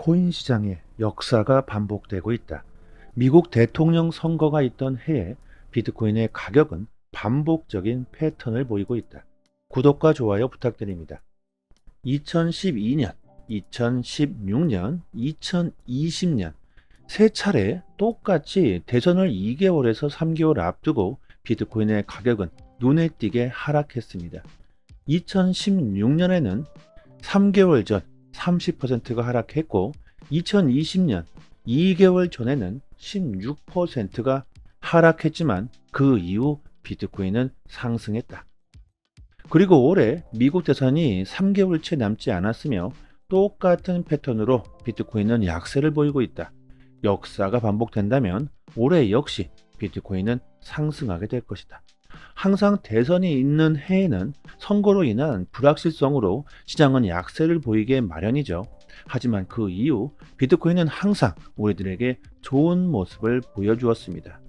코인 시장의 역사가 반복되고 있다. 미국 대통령 선거가 있던 해에 비트코인의 가격은 반복적인 패턴을 보이고 있다. 구독과 좋아요 부탁드립니다. 2012년, 2016년, 2020년 세 차례 똑같이 대선을 2개월에서 3개월 앞두고 비트코인의 가격은 눈에 띄게 하락했습니다. 2016년에는 3개월 전 30%가 하락했고 2020년 2개월 전에는 16%가 하락했지만 그 이후 비트코인은 상승했다. 그리고 올해 미국 대선이 3개월째 남지 않았으며 똑같은 패턴으로 비트코인은 약세를 보이고 있다. 역사가 반복된다면 올해 역시 비트코인은 상승하게 될 것이다. 항상 대선이 있는 해에는 선거로 인한 불확실성으로 시장은 약세를 보이게 마련이죠. 하지만 그 이후 비트코인은 항상 우리들에게 좋은 모습을 보여주었습니다.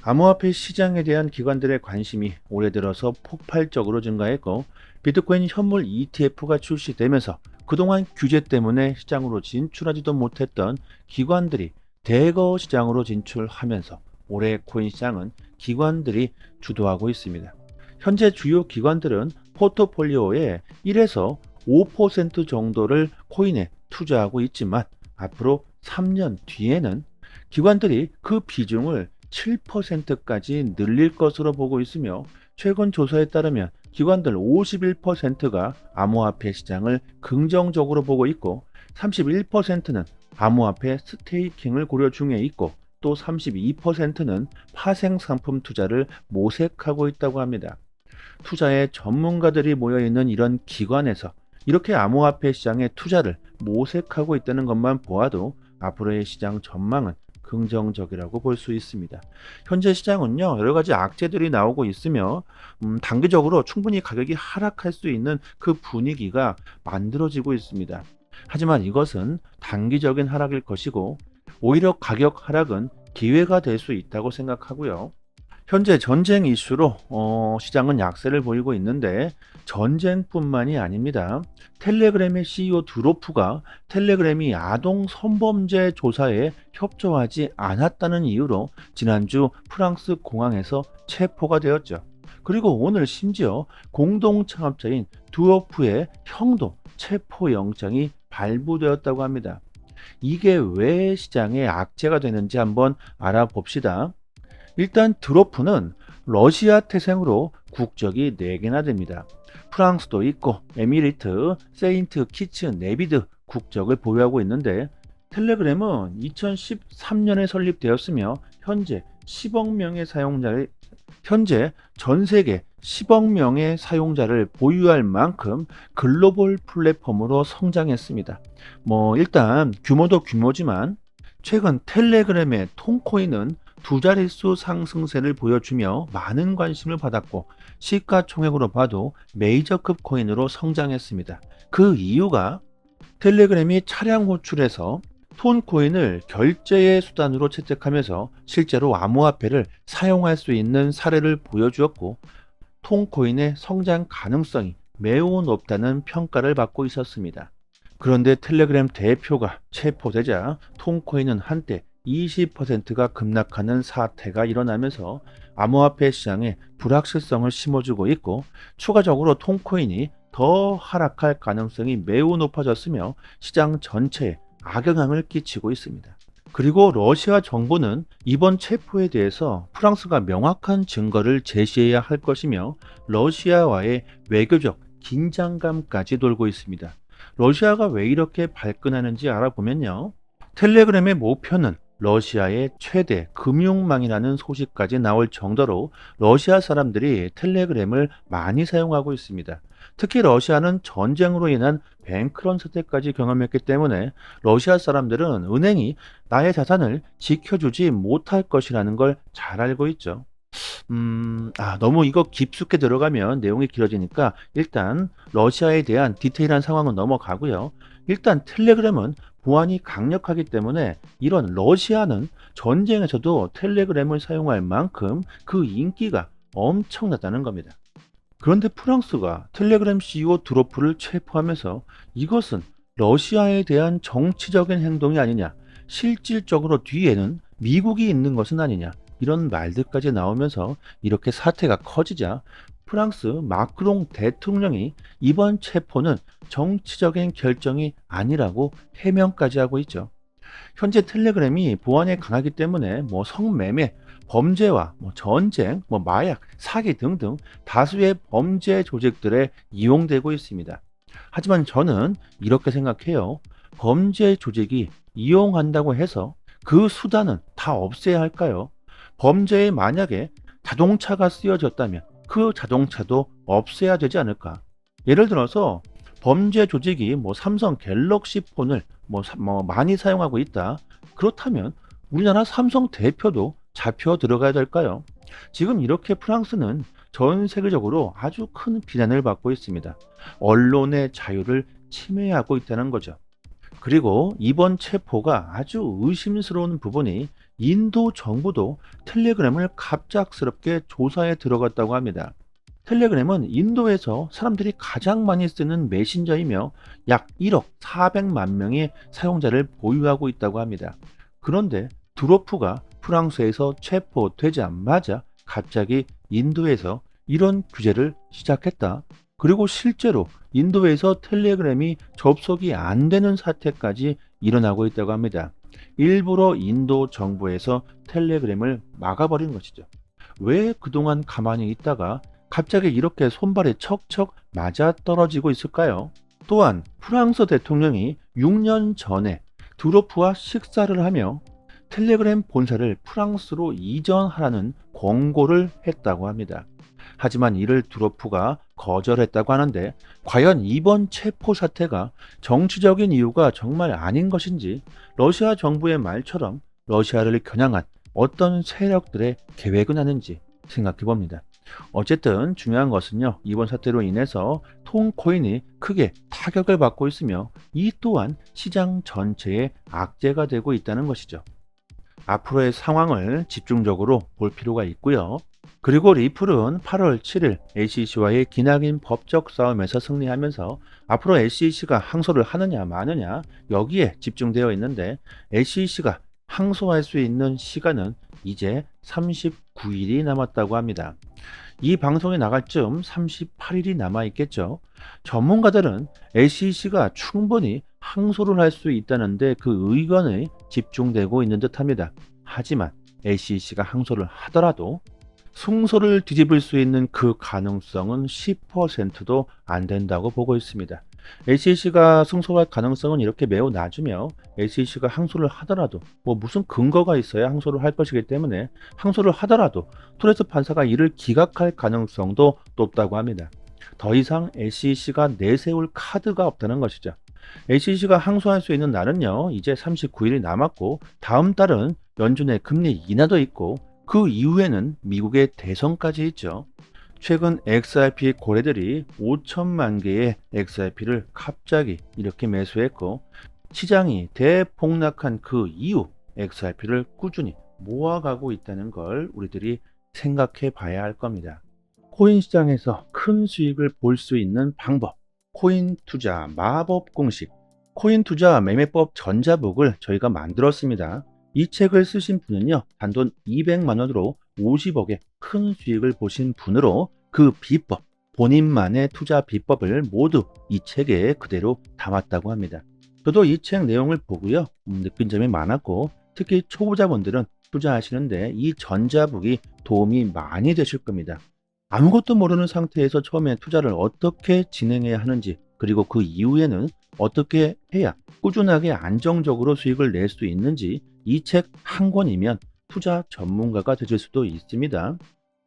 암호화폐 시장에 대한 기관들의 관심이 올해 들어서 폭발적으로 증가했고 비트코인 현물 ETF가 출시되면서 그동안 규제 때문에 시장으로 진출하지도 못했던 기관들이 대거 시장으로 진출하면서 올해 코인 시장은 기관들이 주도하고 있습니다. 현재 주요 기관들은 포트폴리오의 1에서 5% 정도를 코인에 투자하고 있지만 앞으로 3년 뒤에는 기관들이 그 비중을 7%까지 늘릴 것으로 보고 있으며 최근 조사에 따르면 기관들 51%가 암호화폐 시장을 긍정적으로 보고 있고 31%는 암호화폐 스테이킹을 고려 중에 있고 또 32%는 파생 상품 투자를 모색하고 있다고 합니다. 투자에 전문가들이 모여있는 이런 기관에서 이렇게 암호화폐 시장에 투자를 모색하고 있다는 것만 보아도 앞으로의 시장 전망은 긍정적이라고 볼 수 있습니다. 현재 시장은요, 여러 가지 악재들이 나오고 있으며 단기적으로 충분히 가격이 하락할 수 있는 그 분위기가 만들어지고 있습니다. 하지만 이것은 단기적인 하락일 것이고 오히려 가격 하락은 기회가 될 수 있다고 생각하고요. 현재 전쟁 이슈로 시장은 약세를 보이고 있는데 전쟁뿐만이 아닙니다. 텔레그램의 CEO 드로프가 텔레그램이 아동 성범죄 조사에 협조하지 않았다는 이유로 지난주 프랑스 공항에서 체포가 되었죠. 그리고 오늘 심지어 공동 창업자인 드로프의 형도 체포 영장이 발부되었다고 합니다. 이게 왜 시장의 악재가 되는지 한번 알아봅시다. 일단 드로프는 러시아 태생으로 국적이 4개나 됩니다. 프랑스도 있고 에미리트, 세인트 키츠, 네비드 국적을 보유하고 있는데 텔레그램은 2013년에 설립되었으며 현재 전 세계 10억 명의 사용자를 보유할 만큼 글로벌 플랫폼으로 성장했습니다. 일단 규모도 규모지만 최근 텔레그램의 톤코인은 두 자릿수 상승세를 보여주며 많은 관심을 받았고 시가총액으로 봐도 메이저급 코인으로 성장했습니다. 그 이유가 텔레그램이 차량 호출해서 톤코인을 결제의 수단으로 채택하면서 실제로 암호화폐를 사용할 수 있는 사례를 보여주었고 톤코인의 성장 가능성이 매우 높다는 평가를 받고 있었습니다. 그런데 텔레그램 대표가 체포되자 톤코인은 한때 20%가 급락하는 사태가 일어나면서 암호화폐 시장에 불확실성을 심어주고 있고 추가적으로 톤코인이 더 하락할 가능성이 매우 높아졌으며 시장 전체에 악영향을 끼치고 있습니다. 그리고 러시아 정부는 이번 체포에 대해서 프랑스가 명확한 증거를 제시해야 할 것이며 러시아와의 외교적 긴장감까지 돌고 있습니다. 러시아가 왜 이렇게 발끈하는지 알아보면요. 텔레그램의 목표는 러시아의 최대 금융망이라는 소식까지 나올 정도로 러시아 사람들이 텔레그램을 많이 사용하고 있습니다. 특히 러시아는 전쟁으로 인한 뱅크런 사태까지 경험했기 때문에 러시아 사람들은 은행이 나의 자산을 지켜주지 못할 것이라는 걸 잘 알고 있죠. 너무 이거 깊숙이 들어가면 내용이 길어지니까 일단 러시아에 대한 디테일한 상황은 넘어가고요. 일단 텔레그램은 보안이 강력하기 때문에 이런 러시아는 전쟁에서도 텔레그램을 사용할 만큼 그 인기가 엄청나다는 겁니다. 그런데 프랑스가 텔레그램 CEO 드로프를 체포하면서 이것은 러시아에 대한 정치적인 행동이 아니냐, 실질적으로 뒤에는 미국이 있는 것은 아니냐, 이런 말들까지 나오면서 이렇게 사태가 커지자 프랑스 마크롱 대통령이 이번 체포는 정치적인 결정이 아니라고 해명까지 하고 있죠. 현재 텔레그램이 보안에 강하기 때문에 성매매, 범죄와 전쟁, 마약, 사기 등등 다수의 범죄 조직들에 이용되고 있습니다. 하지만 저는 이렇게 생각해요. 범죄 조직이 이용한다고 해서 그 수단은 다 없애야 할까요? 범죄에 만약에 자동차가 쓰여졌다면 그 자동차도 없애야 되지 않을까? 예를 들어서 범죄 조직이 삼성 갤럭시 폰을 많이 사용하고 있다. 그렇다면 우리나라 삼성 대표도 잡혀 들어가야 될까요? 지금 이렇게 프랑스는 전 세계적으로 아주 큰 비난을 받고 있습니다. 언론의 자유를 침해하고 있다는 거죠. 그리고 이번 체포가 아주 의심스러운 부분이 인도 정부도 텔레그램을 갑작스럽게 조사에 들어갔다고 합니다. 텔레그램은 인도에서 사람들이 가장 많이 쓰는 메신저이며 약 1억 400만 명의 사용자를 보유하고 있다고 합니다. 그런데 두로프가 프랑스에서 체포되자마자 갑자기 인도에서 이런 규제를 시작했다. 그리고 실제로 인도에서 텔레그램이 접속이 안 되는 사태까지 일어나고 있다고 합니다. 일부러 인도 정부에서 텔레그램을 막아버린 것이죠. 왜 그동안 가만히 있다가 갑자기 이렇게 손발이 척척 맞아떨어지고 있을까요? 또한 프랑스 대통령이 6년 전에 두로프와 식사를 하며 텔레그램 본사를 프랑스로 이전하라는 권고를 했다고 합니다. 하지만 이를 두로프가 거절했다고 하는데 과연 이번 체포 사태가 정치적인 이유가 정말 아닌 것인지 러시아 정부의 말처럼 러시아를 겨냥한 어떤 세력들의 계획은 아닌지 생각해 봅니다. 어쨌든 중요한 것은요, 이번 사태로 인해서 톤코인이 크게 타격을 받고 있으며 이 또한 시장 전체의 악재가 되고 있다는 것이죠. 앞으로의 상황을 집중적으로 볼 필요가 있고요. 그리고 리플은 8월 7일 SEC와의 기나긴 법적 싸움에서 승리하면서 앞으로 SEC가 항소를 하느냐 마느냐 여기에 집중되어 있는데 SEC가 항소할 수 있는 시간은 이제 39일이 남았다고 합니다. 이 방송이 나갈 즈음 38일이 남아 있겠죠. 전문가들은 SEC가 충분히 항소를 할 수 있다는데 그 의견이 집중되고 있는 듯합니다. 하지만 SEC가 항소를 하더라도 승소를 뒤집을 수 있는 그 가능성은 10%도 안 된다고 보고 있습니다. SEC가 승소할 가능성은 이렇게 매우 낮으며 SEC가 항소를 하더라도 무슨 근거가 있어야 항소를 할 것이기 때문에 항소를 하더라도 토레스 판사가 이를 기각할 가능성도 높다고 합니다. 더 이상 SEC가 내세울 카드가 없다는 것이죠. SEC가 항소할 수 있는 날은요, 이제 39일이 남았고 다음 달은 연준의 금리 인하도 있고 그 이후에는 미국의 대선까지 있죠. 최근 XRP 거래들이 5천만 개의 XRP를 갑자기 이렇게 매수했고 시장이 대폭락한 그 이후 XRP를 꾸준히 모아가고 있다는 걸 우리들이 생각해 봐야 할 겁니다. 코인 시장에서 큰 수익을 볼 수 있는 방법, 코인 투자 마법 공식, 코인 투자 매매법 전자북을 저희가 만들었습니다. 이 책을 쓰신 분은요, 단돈 200만 원으로 50억의 큰 수익을 보신 분으로 그 비법, 본인만의 투자 비법을 모두 이 책에 그대로 담았다고 합니다. 저도 이 책 내용을 보고요, 느낀 점이 많았고 특히 초보자분들은 투자하시는데 이 전자북이 도움이 많이 되실 겁니다. 아무것도 모르는 상태에서 처음에 투자를 어떻게 진행해야 하는지 그리고 그 이후에는 어떻게 해야 꾸준하게 안정적으로 수익을 낼 수 있는지 이 책 한 권이면 투자 전문가가 되실 수도 있습니다.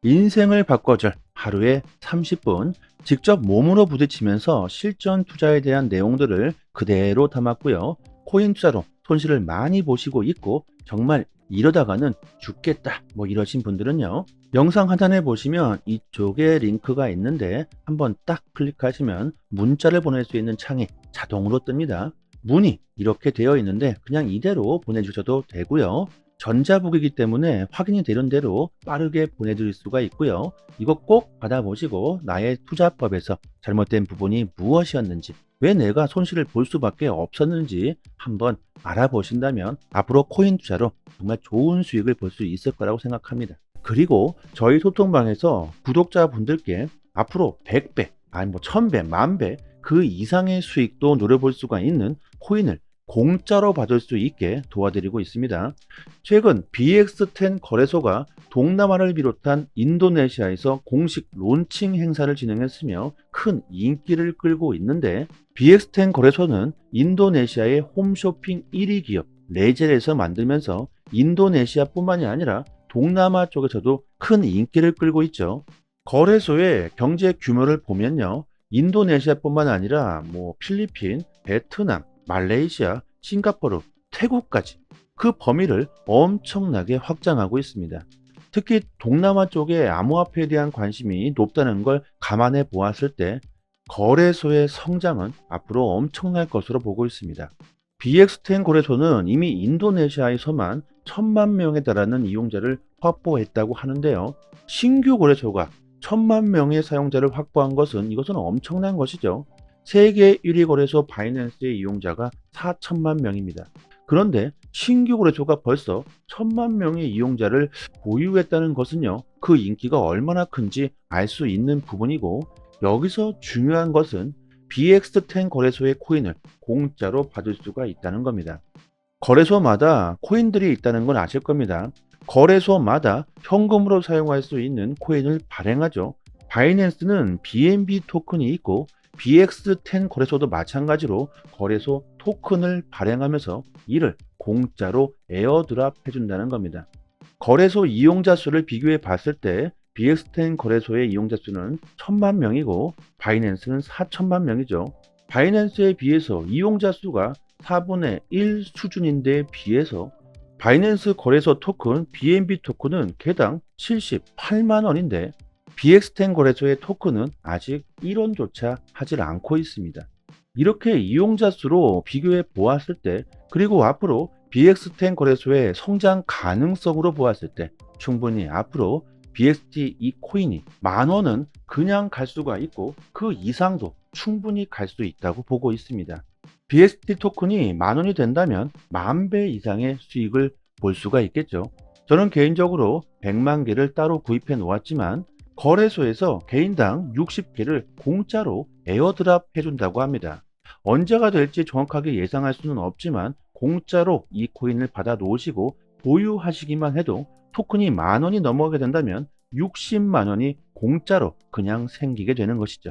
인생을 바꿔줄 하루에 30분 직접 몸으로 부딪히면서 실전 투자에 대한 내용들을 그대로 담았고요. 코인 투자로 손실을 많이 보시고 있고 정말 이러다가는 죽겠다 이러신 분들은요, 영상 하단에 보시면 이쪽에 링크가 있는데 한번 딱 클릭하시면 문자를 보낼 수 있는 창이 자동으로 뜹니다. 문이 이렇게 되어 있는데 그냥 이대로 보내주셔도 되고요. 전자북이기 때문에 확인이 되는 대로 빠르게 보내드릴 수가 있고요. 이거 꼭 받아보시고 나의 투자법에서 잘못된 부분이 무엇이었는지 왜 내가 손실을 볼 수밖에 없었는지 한번 알아보신다면 앞으로 코인 투자로 정말 좋은 수익을 볼 수 있을 거라고 생각합니다. 그리고 저희 소통방에서 구독자분들께 앞으로 100배, 아니 뭐 1000배, 만배 그 이상의 수익도 노려볼 수가 있는 코인을 공짜로 받을 수 있게 도와드리고 있습니다. 최근 BX10 거래소가 동남아를 비롯한 인도네시아에서 공식 론칭 행사를 진행했으며 큰 인기를 끌고 있는데, BX10 거래소는 인도네시아의 홈쇼핑 1위 기업 레젤에서 만들면서 인도네시아뿐만이 아니라 동남아 쪽에서도 큰 인기를 끌고 있죠. 거래소의 경제 규모를 보면요, 인도네시아뿐만 아니라 필리핀, 베트남, 말레이시아, 싱가포르, 태국까지 그 범위를 엄청나게 확장하고 있습니다. 특히 동남아 쪽에 암호화폐에 대한 관심이 높다는 걸 감안해 보았을 때 거래소의 성장은 앞으로 엄청날 것으로 보고 있습니다. BX10 거래소는 이미 인도네시아에서만 1000만 명에 달하는 이용자를 확보했다고 하는데요. 신규 거래소가 1000만 명의 사용자를 확보한 것은 이것은 엄청난 것이죠. 세계 1위 거래소 바이낸스의 이용자가 4천만 명입니다. 그런데 신규 거래소가 벌써 1000만 명의 이용자를 보유했다는 것은요, 그 인기가 얼마나 큰지 알 수 있는 부분이고, 여기서 중요한 것은 BX10 거래소의 코인을 공짜로 받을 수가 있다는 겁니다. 거래소마다 코인들이 있다는 건 아실 겁니다. 거래소마다 현금으로 사용할 수 있는 코인을 발행하죠. 바이낸스는 BNB 토큰이 있고, BX10 거래소도 마찬가지로 거래소 토큰을 발행하면서 이를 공짜로 에어드랍 해준다는 겁니다. 거래소 이용자 수를 비교해 봤을 때 BX10 거래소의 이용자 수는 1000만 명이고 바이낸스는 4천만 명이죠. 바이낸스에 비해서 이용자 수가 4분의 1 수준인데 비해서 바이낸스 거래소 토큰 BNB 토큰은 개당 78만 원인데 BX10 거래소의 토큰은 아직 1원조차 하질 않고 있습니다. 이렇게 이용자 수로 비교해 보았을 때, 그리고 앞으로 BX10 거래소의 성장 가능성으로 보았을 때 충분히 앞으로 BXT 이 코인이 10,000원은 그냥 갈 수가 있고 그 이상도 충분히 갈 수 있다고 보고 있습니다. BXT 토큰이 10,000원이 된다면 10,000배 이상의 수익을 볼 수가 있겠죠. 저는 개인적으로 100만 개를 따로 구입해 놓았지만 거래소에서 개인당 60개를 공짜로 에어드랍 해준다고 합니다. 언제가 될지 정확하게 예상할 수는 없지만 공짜로 이 코인을 받아 놓으시고 보유하시기만 해도 토큰이 10,000원이 넘어가게 된다면 60만 원이 공짜로 그냥 생기게 되는 것이죠.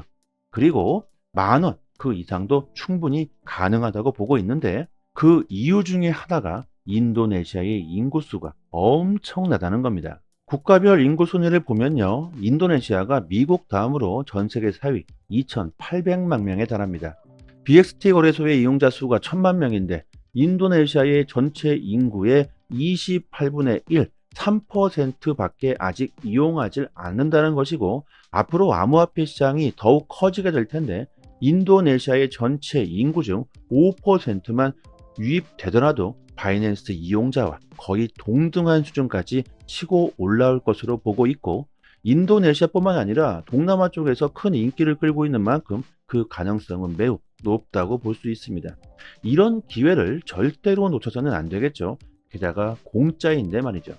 그리고 10,000원 그 이상도 충분히 가능하다고 보고 있는데, 그 이유 중에 하나가 인도네시아의 인구수가 엄청나다는 겁니다. 국가별 인구 순위를 보면요, 인도네시아가 미국 다음으로 전 세계 4위 2,800만 명에 달합니다. BXT 거래소의 이용자 수가 1000만 명인데 인도네시아의 전체 인구의 28분의 1, 3%밖에 아직 이용하지 않는다는 것이고, 앞으로 암호화폐 시장이 더욱 커지게 될 텐데 인도네시아의 전체 인구 중 5%만 유입되더라도 바이낸스 이용자와 거의 동등한 수준까지 치고 올라올 것으로 보고 있고, 인도네시아뿐만 아니라 동남아 쪽에서 큰 인기를 끌고 있는 만큼 그 가능성은 매우 높다고 볼 수 있습니다. 이런 기회를 절대로 놓쳐서는 안 되겠죠. 게다가 공짜인데 말이죠.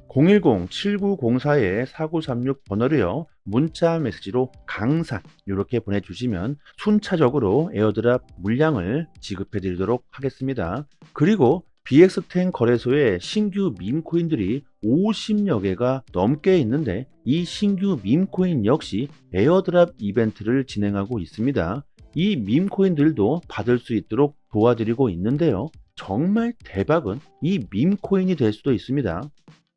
010-7904-4936 번호로요, 문자 메시지로 강산 이렇게 보내주시면 순차적으로 에어드랍 물량을 지급해 드리도록 하겠습니다. 그리고 BX10 거래소에 신규 밈코인들이 50여 개가 넘게 있는데 이 신규 밈코인 역시 에어드랍 이벤트를 진행하고 있습니다. 이 밈코인들도 받을 수 있도록 도와드리고 있는데요, 정말 대박은 이 밈코인이 될 수도 있습니다.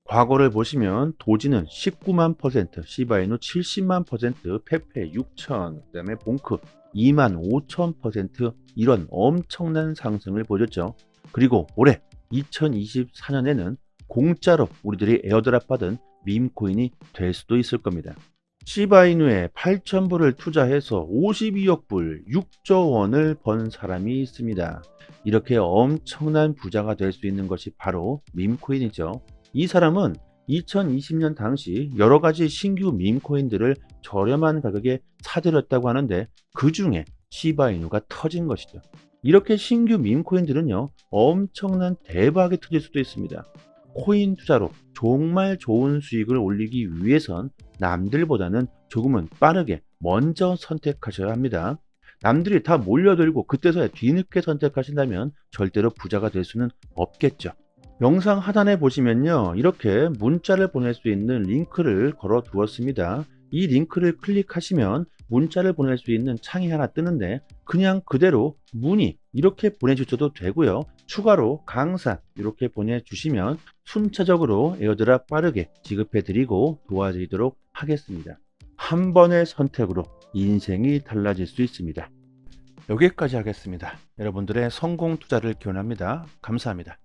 과거를 보시면 도지는 19만 %, 시바이누 70만 %, 페페 6천, 그 다음에 봉크 2만 5천 % 이런 엄청난 상승을 보였죠. 그리고 올해 2024년에는 공짜로 우리들이 에어드랍 받은 밈코인이 될 수도 있을 겁니다. 시바이누에 8,000불을 투자해서 52억 불, 6조 원을 번 사람이 있습니다. 이렇게 엄청난 부자가 될 수 있는 것이 바로 밈코인이죠. 이 사람은 2020년 당시 여러 가지 신규 밈코인들을 저렴한 가격에 사들였다고 하는데 그 중에 시바이누가 터진 것이죠. 이렇게 신규 밈코인들은요, 엄청난 대박이 터질 수도 있습니다. 코인 투자로 정말 좋은 수익을 올리기 위해선 남들보다는 조금은 빠르게 먼저 선택하셔야 합니다. 남들이 다 몰려들고 그때서야 뒤늦게 선택하신다면 절대로 부자가 될 수는 없겠죠. 영상 하단에 보시면요, 이렇게 문자를 보낼 수 있는 링크를 걸어 두었습니다. 이 링크를 클릭하시면 문자를 보낼 수 있는 창이 하나 뜨는데 그냥 그대로 문의 이렇게 보내주셔도 되고요. 추가로 강사 이렇게 보내주시면 순차적으로 에어드랍 빠르게 지급해 드리고 도와드리도록 하겠습니다. 한 번의 선택으로 인생이 달라질 수 있습니다. 여기까지 하겠습니다. 여러분들의 성공 투자를 기원합니다. 감사합니다.